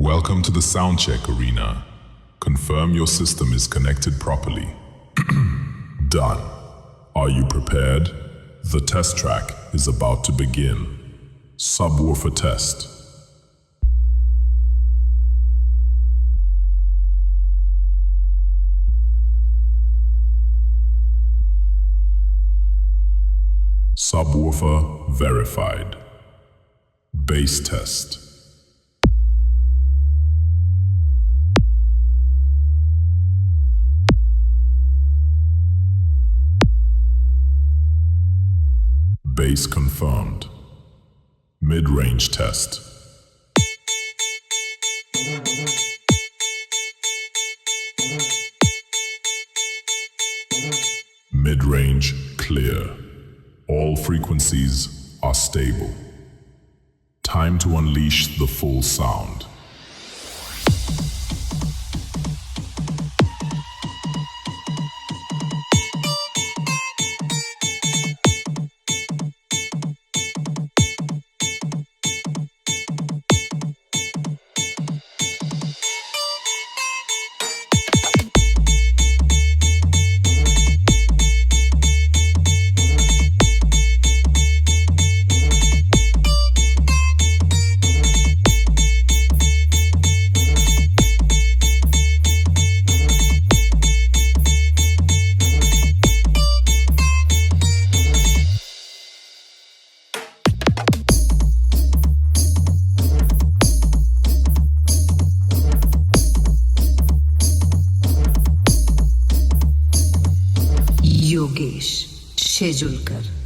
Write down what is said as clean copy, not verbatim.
Welcome to the soundcheck arena. Confirm your system is connected properly. Done. Are you prepared? The test track is about to begin. Subwoofer test. Subwoofer verified. Bass test. Bass confirmed. Mid-range test. Mid-range clear. All frequencies are stable. Time to unleash the full sound. Yogesh शेजुलकर।